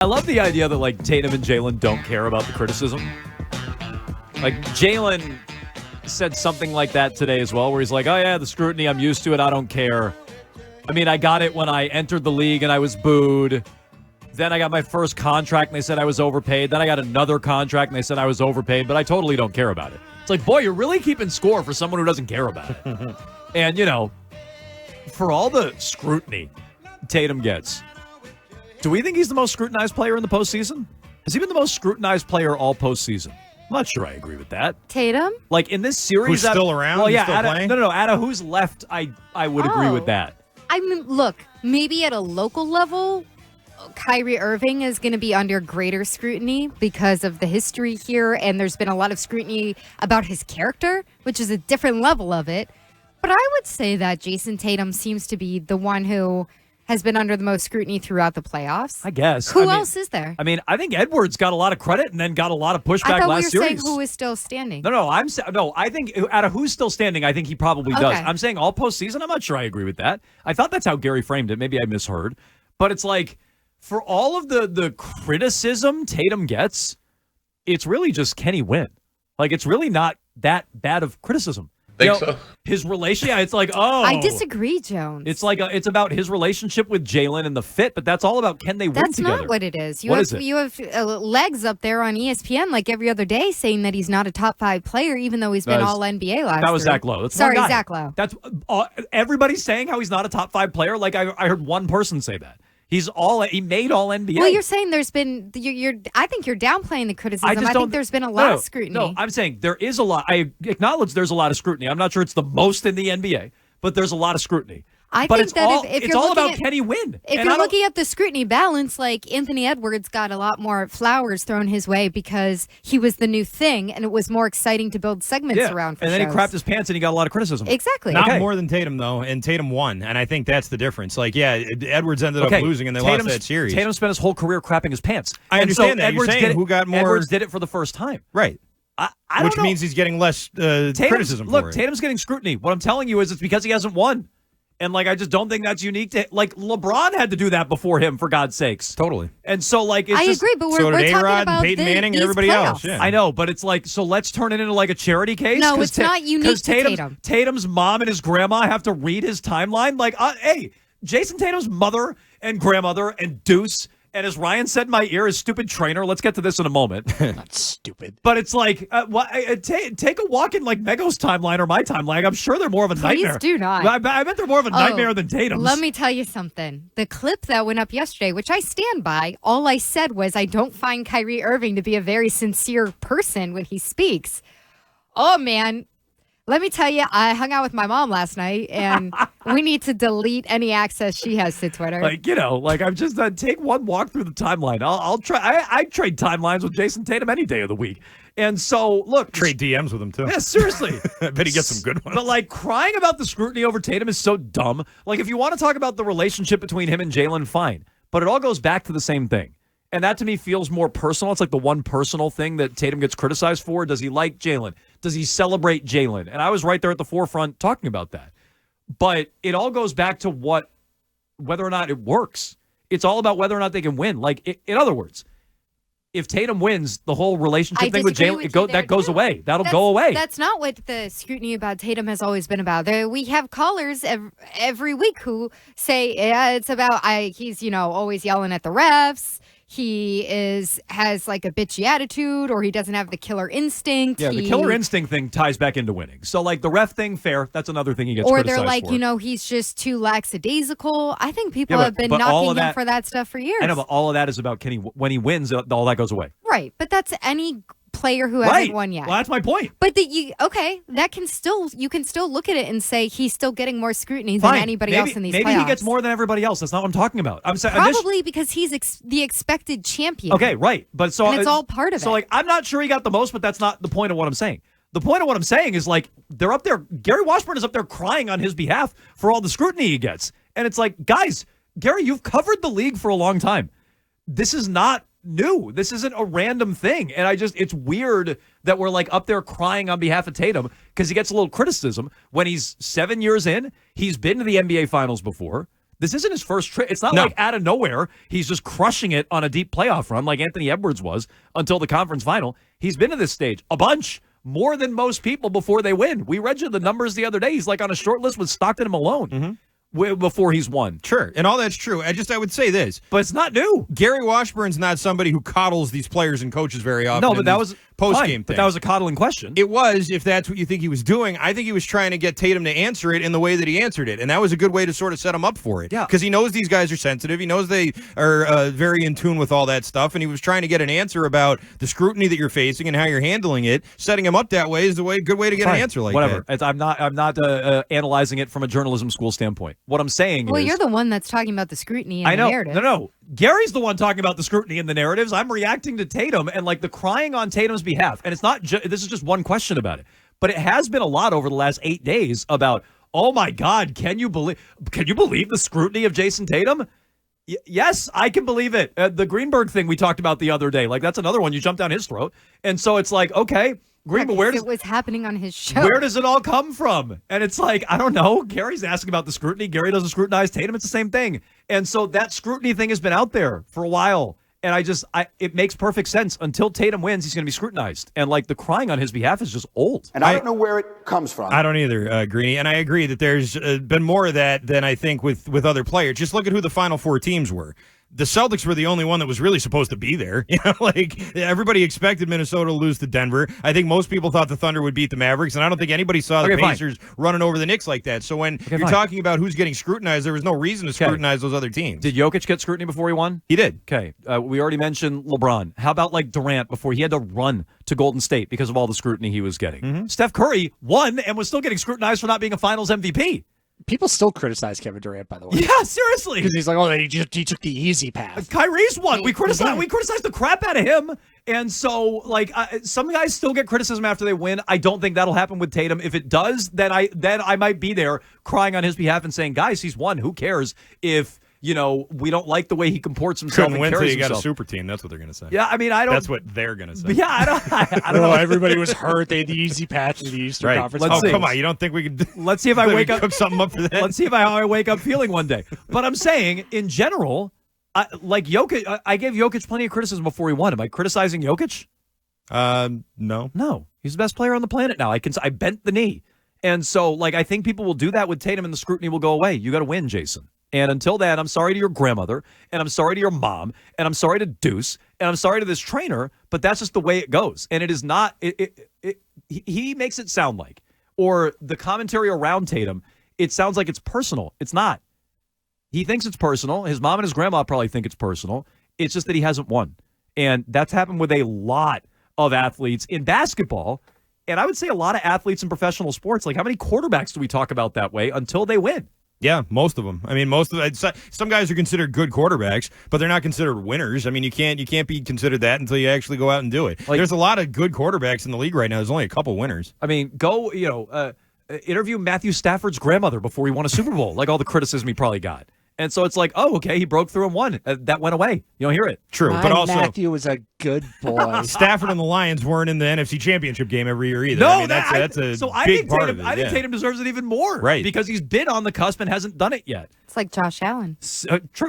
I love the idea that, like, Tatum and Jaylen don't care about the criticism. Like, Jaylen said something like that today as well, where he's like, oh, yeah, the scrutiny, I'm used to it, I don't care. I mean, I got it when I entered the league and I was booed. Then I got my first contract and they said I was overpaid. Then I got another contract and they said I was overpaid, but I totally don't care about it. It's like, boy, you're really keeping score for someone who doesn't care about it. And, you know, for all the scrutiny Tatum gets, do we think he's the most scrutinized player in the postseason? Has he been the most scrutinized player all postseason? I'm not sure I agree with that. Tatum? Like, in this series... Who's still around? Well, yeah, still playing? No, out of who's left, I would agree with that. I mean, look, maybe at a local level, Kyrie Irving is going to be under greater scrutiny because of the history here, and there's been a lot of scrutiny about his character, which is a different level of it. But I would say that Jayson Tatum seems to be the one who has been under the most scrutiny throughout the playoffs. I guess. Who else is there? I mean, I think Edwards got a lot of credit and then got a lot of pushback last series. I thought we were saying who is still standing. No, I think out of who's still standing, I think he probably does. I'm saying all postseason, I'm not sure I agree with that. I thought that's how Gary framed it. Maybe I misheard. But it's like, for all of the criticism Tatum gets, it's really just can he win? Like, it's really not that bad of criticism. Think so? His relationship, it's like, oh. I disagree, Jones. It's like, it's about his relationship with Jaylen and the fit, but that's all about can they win together. That's not what it is. You have legs up there on ESPN like every other day saying that he's not a top 5 player, even though he's been all NBA last year. That was Zach Lowe. Sorry, Zach Lowe. That's everybody's saying how he's not a top 5 player. Like, I heard one person say that. He made all NBA. Well, you're saying there's been I think you're downplaying the criticism. I think there's been a lot of scrutiny. No, I'm saying there is a lot. I acknowledge there's a lot of scrutiny. I'm not sure it's the most in the NBA, but there's a lot of scrutiny. I think that if it's you're all about at, can he win? If you're looking at the scrutiny balance, like Anthony Edwards got a lot more flowers thrown his way because he was the new thing, and it was more exciting to build segments around for and then shows. He crapped his pants and he got a lot of criticism. Exactly. Not more than Tatum, though, and Tatum won, and I think that's the difference. Like, yeah, Edwards ended up losing, and they lost that series. Tatum spent his whole career crapping his pants. I understand that. You're saying who got more... Edwards did it for the first time. Right. Which means he's getting less criticism for it. Look, Tatum's getting scrutiny. What I'm telling you is it's because he hasn't won. And, like, I just don't think that's unique to, like, LeBron had to do that before him, for God's sakes. Totally. And so, like, it's I agree, but we're talking about and Peyton Manning and everybody else. Yeah. I know, but it's like, so let's turn it into, like, a charity case? No, it's not unique to Tatum. Tatum's mom and his grandma have to read his timeline? Like, hey, Jayson Tatum's mother and grandmother and Deuce, and as Ryan said in my ear, his stupid trainer. Let's get to this in a moment. Not stupid. But it's like, take a walk in like Mego's timeline or my timeline. I'm sure they're more of a nightmare. Please do not. I bet they're more of a nightmare than Tatum's. Let me tell you something. The clip that went up yesterday, which I stand by, all I said was I don't find Kyrie Irving to be a very sincere person when he speaks. Oh, man. Let me tell you, I hung out with my mom last night, and we need to delete any access she has to Twitter. Like, you know, like I'm just take one walk through the timeline. I'll try. I trade timelines with Jayson Tatum any day of the week. And so, look. Trade DMs with him, too. Yeah, seriously. I bet he gets some good ones. But, like, crying about the scrutiny over Tatum is so dumb. Like, if you want to talk about the relationship between him and Jaylen, fine. But it all goes back to the same thing. And that, to me, feels more personal. It's like the one personal thing that Tatum gets criticized for. Does he like Jaylen? Does he celebrate Jaylen? And I was right there at the forefront talking about that. But it all goes back to whether or not it works. It's all about whether or not they can win. Like, in other words, if Tatum wins, the whole relationship thing with Jaylen, that goes away. That'll go away. That's not what the scrutiny about Tatum has always been about. We have callers every week who say, yeah, it's about, he's, always yelling at the refs. He has like a bitchy attitude, or he doesn't have the killer instinct. Yeah, the killer instinct thing ties back into winning. So, like, the ref thing, fair. That's another thing he gets criticized for. Or they're like, he's just too lackadaisical. I think people have been knocking him for that stuff for years. I know, but all of that is about when he wins, all that goes away. Right, but that's any player who hasn't won yet. Well, that's my point. But you can still look at it and say he's still getting more scrutiny than anybody else in these playoffs. Maybe he gets more than everybody else. That's not what I'm talking about. I'm saying probably because he's the expected champion. Okay, right. But so and it's all part of it. So, like, I'm not sure he got the most, but that's not the point of what I'm saying. The point of what I'm saying is, like, they're up there. Gary Washburn is up there crying on his behalf for all the scrutiny he gets. And it's like, guys, Gary, you've covered the league for a long time. This is not new. This isn't a random thing. And it's weird that we're like up there crying on behalf of Tatum because he gets a little criticism when he's 7 years in. He's been to the NBA Finals before. This isn't his first trip. It's not like out of nowhere he's just crushing it on a deep playoff run like Anthony Edwards was until the conference final. He's been to this stage a bunch, more than most people before they win. We read you the numbers the other day. He's like on a short list with Stockton and Malone before he's won. Sure, and all that's true. I would say this. But it's not new. Gary Washburn's not somebody who coddles these players and coaches very often. No, but that was post-game thing. But that was a coddling question. It was, if that's what you think he was doing. I think he was trying to get Tatum to answer it in the way that he answered it, and that was a good way to sort of set him up for it. Yeah. Because he knows these guys are sensitive. He knows they are very in tune with all that stuff, and he was trying to get an answer about the scrutiny that you're facing and how you're handling it. Setting him up that way is a good way to get an answer like that. Whatever. I'm not analyzing it from a journalism school standpoint. What I'm saying is... Well, you're the one that's talking about the scrutiny and the narrative. No. Gary's the one talking about the scrutiny and the narratives. I'm reacting to Tatum and like the crying on Tatum's behalf. And it's not this is just one question about it. But it has been a lot over the last 8 days about, oh my God, can you believe the scrutiny of Jayson Tatum? Yes, I can believe it. The Greenberg thing we talked about the other day, like that's another one you jumped down his throat. And so it's like, okay, Greenberg, where does it was happening on his show? Where does it all come from? And it's like, I don't know. Gary's asking about the scrutiny. Gary doesn't scrutinize Tatum. It's the same thing. And so that scrutiny thing has been out there for a while. And it makes perfect sense. Until Tatum wins, he's going to be scrutinized. And like the crying on his behalf is just old. And I don't know where it comes from. I don't either, Greeny. And I agree that there's been more of that than I think with other players. Just look at who the Final Four teams were. The Celtics were the only one that was really supposed to be there. You know, like everybody expected Minnesota to lose to Denver. I think most people thought the Thunder would beat the Mavericks, and I don't think anybody saw the Pacers running over the Knicks like that. So when you're talking about who's getting scrutinized, there was no reason to scrutinize those other teams. Did Jokic get scrutiny before he won? He did. Okay. We already mentioned LeBron. How about like Durant before he had to run to Golden State because of all the scrutiny he was getting? Steph Curry won and was still getting scrutinized for not being a Finals MVP. People still criticize Kevin Durant, by the way. Yeah, seriously. Because he's like, oh, he took the easy path. Kyrie's one. We criticized the crap out of him. And so, like, some guys still get criticism after they win. I don't think that'll happen with Tatum. If it does, then I might be there crying on his behalf and saying, guys, he's won. Who cares if, you know, we don't like the way he comports himself and carries himself. You got a super team. That's what they're going to say. Yeah, I mean, I don't. That's what they're going to say. Yeah, I don't know. Everybody was hurt. They had the easy patch in the Eastern Conference. Come on. You don't think we could? Let's see if I wake up. Cook something up for that. Let's see if I wake up feeling one day. But I'm saying, in general, like Jokic, I gave Jokic plenty of criticism before he won. Am I criticizing Jokic? No. He's the best player on the planet now. I bent the knee, and so like I think people will do that with Tatum, and the scrutiny will go away. You got to win, Jason. And until then, I'm sorry to your grandmother, and I'm sorry to your mom, and I'm sorry to Deuce, and I'm sorry to this trainer, but that's just the way it goes. And it is not, he makes it sound like, or the commentary around Tatum, it sounds like it's personal. It's not. He thinks it's personal. His mom and his grandma probably think it's personal. It's just that he hasn't won. And that's happened with a lot of athletes in basketball. And I would say a lot of athletes in professional sports. Like, how many quarterbacks do we talk about that way until they win? Yeah, most of them. I mean, some guys are considered good quarterbacks, but they're not considered winners. I mean, you can't be considered that until you actually go out and do it. Like, there's a lot of good quarterbacks in the league right now. There's only a couple winners. I mean, interview Matthew Stafford's grandmother before he won a Super Bowl. Like all the criticism he probably got. And so it's like, oh, okay, he broke through and won. That went away. You don't hear it. True, but also Matthew was a good boy. Stafford and the Lions weren't in the NFC Championship game every year either. No, I mean, that's a big part of it. I think Tatum deserves it even more, right? Because he's been on the cusp and hasn't done it yet. It's like Josh Allen. True.